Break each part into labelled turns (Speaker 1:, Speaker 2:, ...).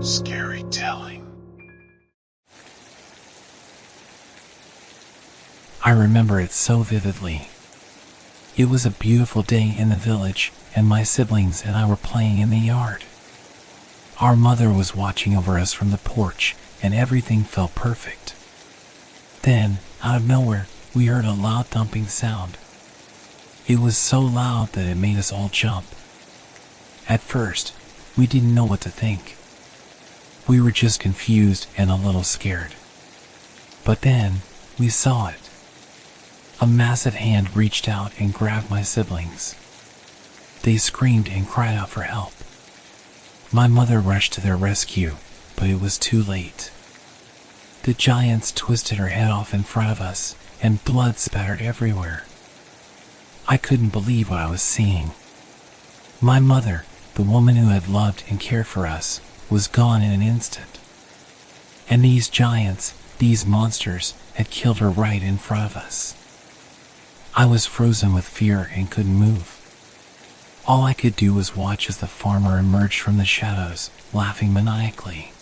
Speaker 1: Scary telling.
Speaker 2: I remember it so vividly. It was a beautiful day in the village, and my siblings and I were playing in the yard. Our mother was watching over us from the porch, and everything felt perfect. Then, out of nowhere, we heard a loud thumping sound. It was so loud that it made us all jump. At first, we didn't know what to think. We were just confused and a little scared. But then, we saw it. A massive hand reached out and grabbed my siblings. They screamed and cried out for help. My mother rushed to their rescue, but it was too late. The giants twisted her head off in front of us, and blood spattered everywhere. I couldn't believe what I was seeing. My mother, the woman who had loved and cared for us, was gone in an instant. And these giants, these monsters, had killed her right in front of us. I was frozen with fear and couldn't move. All I could do was watch as the farmer emerged from the shadows, laughing maniacally.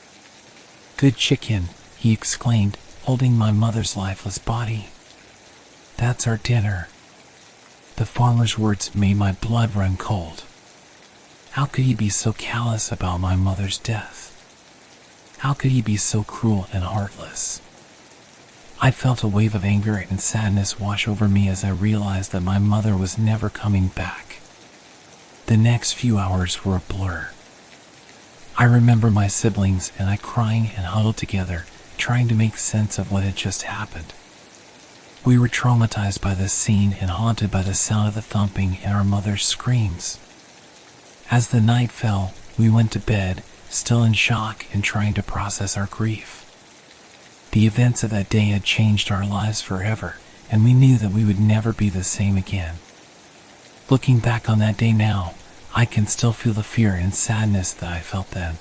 Speaker 2: "Good chicken," he exclaimed, holding my mother's lifeless body. "That's our dinner." The farmer's words made my blood run cold. How could he be so callous about my mother's death? How could he be so cruel and heartless? I felt a wave of anger and sadness wash over me as I realized that my mother was never coming back. The next few hours were a blur. I remember my siblings and I crying and huddled together, trying to make sense of what had just happened. We were traumatized by this scene and haunted by the sound of the thumping and our mother's screams. As the night fell, we went to bed, still in shock and trying to process our grief. The events of that day had changed our lives forever, and we knew that we would never be the same again. Looking back on that day now, I can still feel the fear and sadness that I felt then.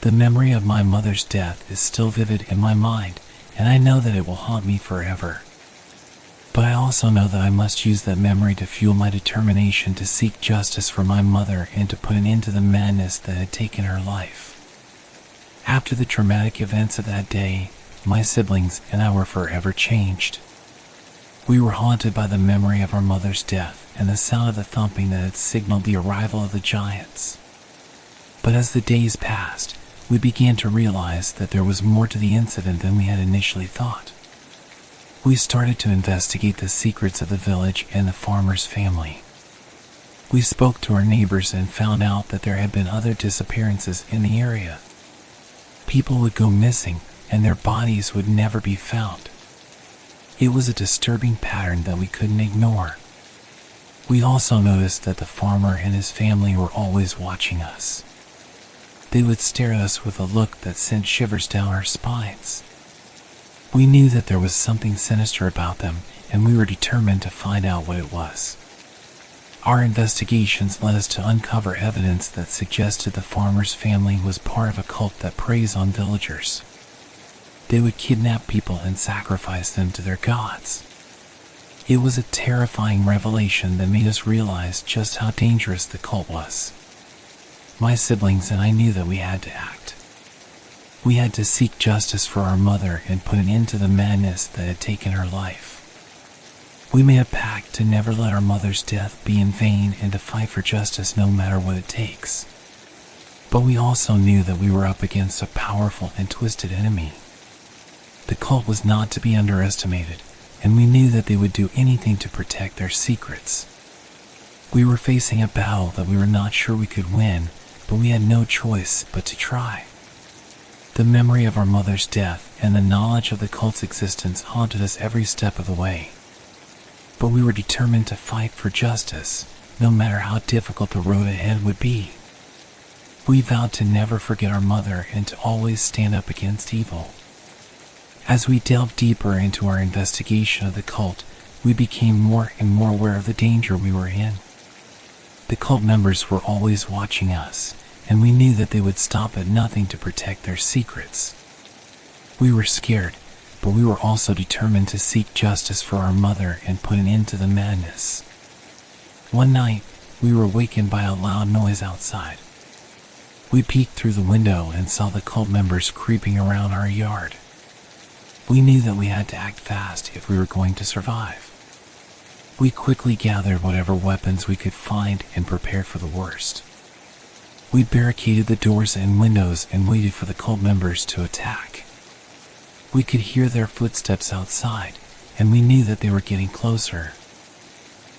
Speaker 2: The memory of my mother's death is still vivid in my mind, and I know that it will haunt me forever. But I also know that I must use that memory to fuel my determination to seek justice for my mother and to put an end to the madness that had taken her life. After the traumatic events of that day, my siblings and I were forever changed. We were haunted by the memory of our mother's death and the sound of the thumping that had signaled the arrival of the giants. But as the days passed, we began to realize that there was more to the incident than we had initially thought. We started to investigate the secrets of the village and the farmer's family. We spoke to our neighbors and found out that there had been other disappearances in the area. People would go missing, and their bodies would never be found. It was a disturbing pattern that we couldn't ignore. We also noticed that the farmer and his family were always watching us. They would stare at us with a look that sent shivers down our spines. We knew that there was something sinister about them, and we were determined to find out what it was. Our investigations led us to uncover evidence that suggested the farmer's family was part of a cult that preys on villagers. They would kidnap people and sacrifice them to their gods. It was a terrifying revelation that made us realize just how dangerous the cult was. My siblings and I knew that we had to act. We had to seek justice for our mother and put an end to the madness that had taken her life. We made a pact to never let our mother's death be in vain and to fight for justice no matter what it takes. But we also knew that we were up against a powerful and twisted enemy. The cult was not to be underestimated, and we knew that they would do anything to protect their secrets. We were facing a battle that we were not sure we could win, but we had no choice but to try. The memory of our mother's death and the knowledge of the cult's existence haunted us every step of the way. But we were determined to fight for justice, no matter how difficult the road ahead would be. We vowed to never forget our mother and to always stand up against evil. As we delved deeper into our investigation of the cult, we became more and more aware of the danger we were in. The cult members were always watching us, and we knew that they would stop at nothing to protect their secrets. We were scared, but we were also determined to seek justice for our mother and put an end to the madness. One night, we were awakened by a loud noise outside. We peeked through the window and saw the cult members creeping around our yard. We knew that we had to act fast if we were going to survive. We quickly gathered whatever weapons we could find and prepared for the worst. We barricaded the doors and windows and waited for the cult members to attack. We could hear their footsteps outside, and we knew that they were getting closer.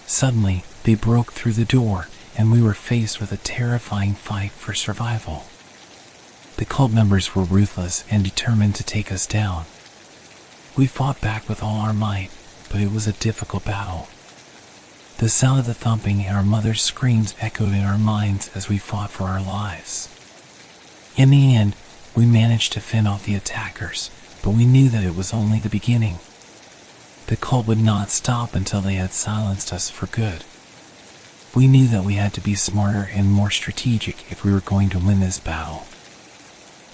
Speaker 2: Suddenly, they broke through the door, and we were faced with a terrifying fight for survival. The cult members were ruthless and determined to take us down. We fought back with all our might, but it was a difficult battle. The sound of the thumping and our mother's screams echoed in our minds as we fought for our lives. In the end, we managed to fend off the attackers, but we knew that it was only the beginning. The cult would not stop until they had silenced us for good. We knew that we had to be smarter and more strategic if we were going to win this battle.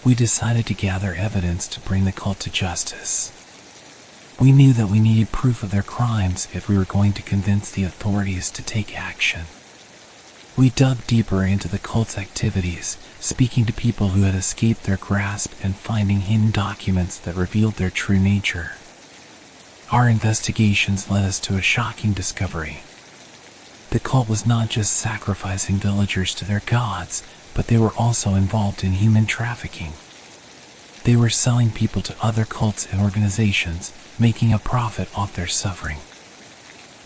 Speaker 2: We decided to gather evidence to bring the cult to justice. We knew that we needed proof of their crimes if we were going to convince the authorities to take action. We dug deeper into the cult's activities, speaking to people who had escaped their grasp and finding hidden documents that revealed their true nature. Our investigations led us to a shocking discovery. The cult was not just sacrificing villagers to their gods, but they were also involved in human trafficking. They were selling people to other cults and organizations, making a profit off their suffering.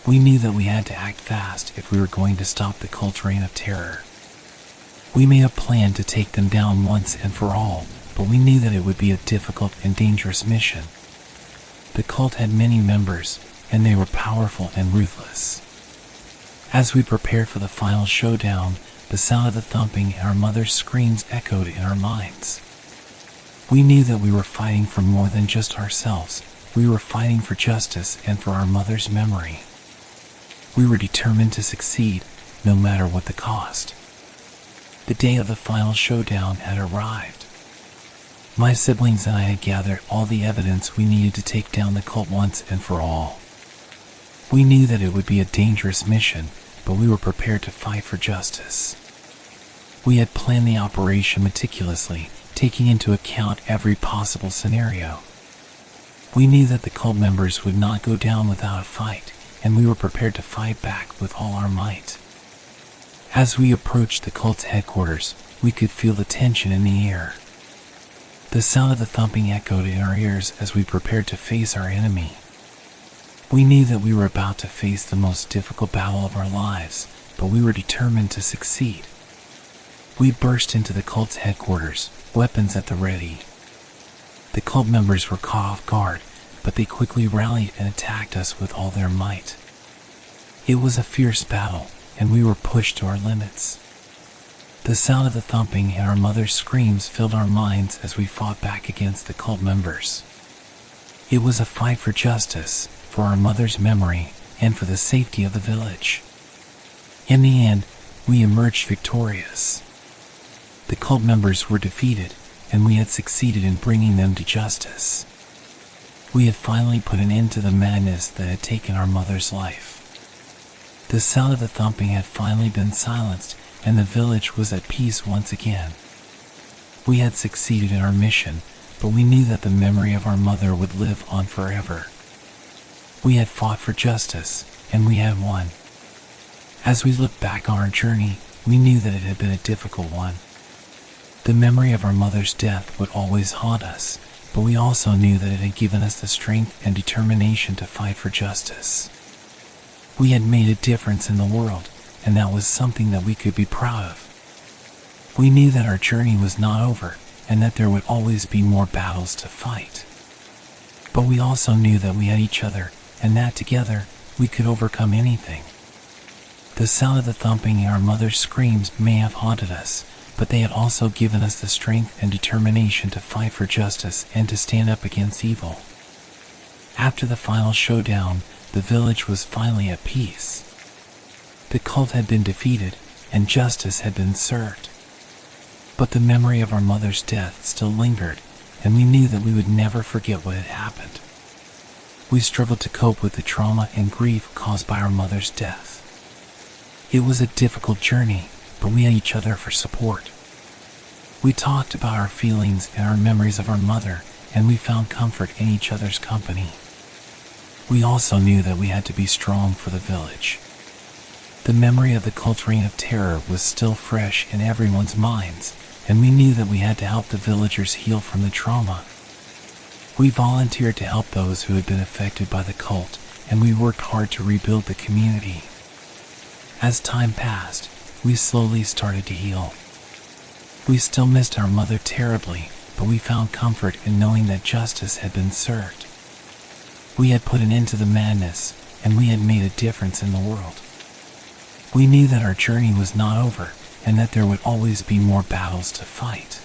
Speaker 2: We knew that we had to act fast if we were going to stop the cult's reign of terror. We made a plan to take them down once and for all, but we knew that it would be a difficult and dangerous mission. The cult had many members, and they were powerful and ruthless. As we prepared for the final showdown, the sound of the thumping and our mother's screams echoed in our minds. We knew that we were fighting for more than just ourselves. We were fighting for justice and for our mother's memory. We were determined to succeed, no matter what the cost. The day of the final showdown had arrived. My siblings and I had gathered all the evidence we needed to take down the cult once and for all. We knew that it would be a dangerous mission, but we were prepared to fight for justice. We had planned the operation meticulously, taking into account every possible scenario. We knew that the cult members would not go down without a fight, and we were prepared to fight back with all our might. As we approached the cult's headquarters, we could feel the tension in the air. The sound of the thumping echoed in our ears as we prepared to face our enemy. We knew that we were about to face the most difficult battle of our lives, but we were determined to succeed. We burst into the cult's headquarters, weapons at the ready. The cult members were caught off guard, but they quickly rallied and attacked us with all their might. It was a fierce battle, and we were pushed to our limits. The sound of the thumping and our mother's screams filled our minds as we fought back against the cult members. It was a fight for justice, for our mother's memory, and for the safety of the village. In the end, we emerged victorious. The cult members were defeated, and we had succeeded in bringing them to justice. We had finally put an end to the madness that had taken our mother's life. The sound of the thumping had finally been silenced, and the village was at peace once again. We had succeeded in our mission, but we knew that the memory of our mother would live on forever. We had fought for justice, and we had won. As we looked back on our journey, we knew that it had been a difficult one. The memory of our mother's death would always haunt us, but we also knew that it had given us the strength and determination to fight for justice. We had made a difference in the world, and that was something that we could be proud of. We knew that our journey was not over, and that there would always be more battles to fight. But we also knew that we had each other, and that together, we could overcome anything. The sound of the thumping and our mother's screams may have haunted us, but they had also given us the strength and determination to fight for justice and to stand up against evil. After the final showdown, the village was finally at peace. The cult had been defeated, and justice had been served. But the memory of our mother's death still lingered, and we knew that we would never forget what had happened. We struggled to cope with the trauma and grief caused by our mother's death. It was a difficult journey, but we had each other for support. We talked about our feelings and our memories of our mother, and we found comfort in each other's company. We also knew that we had to be strong for the village. The memory of the cult reign of terror was still fresh in everyone's minds, and we knew that we had to help the villagers heal from the trauma. We volunteered to help those who had been affected by the cult, and we worked hard to rebuild the community. As time passed, we slowly started to heal. We still missed our mother terribly, but we found comfort in knowing that justice had been served. We had put an end to the madness, and we had made a difference in the world. We knew that our journey was not over, and that there would always be more battles to fight.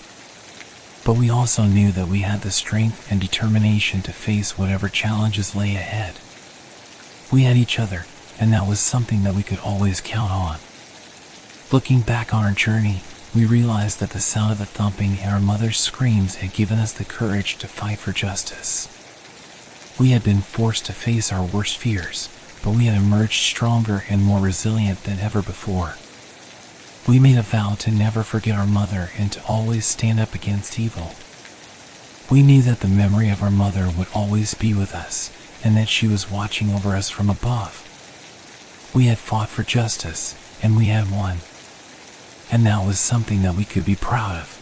Speaker 2: But we also knew that we had the strength and determination to face whatever challenges lay ahead. We had each other, and that was something that we could always count on. Looking back on our journey, we realized that the sound of the thumping and our mother's screams had given us the courage to fight for justice. We had been forced to face our worst fears, but we had emerged stronger and more resilient than ever before. We made a vow to never forget our mother and to always stand up against evil. We knew that the memory of our mother would always be with us, and that she was watching over us from above. We had fought for justice, and we had won. And that was something that we could be proud of.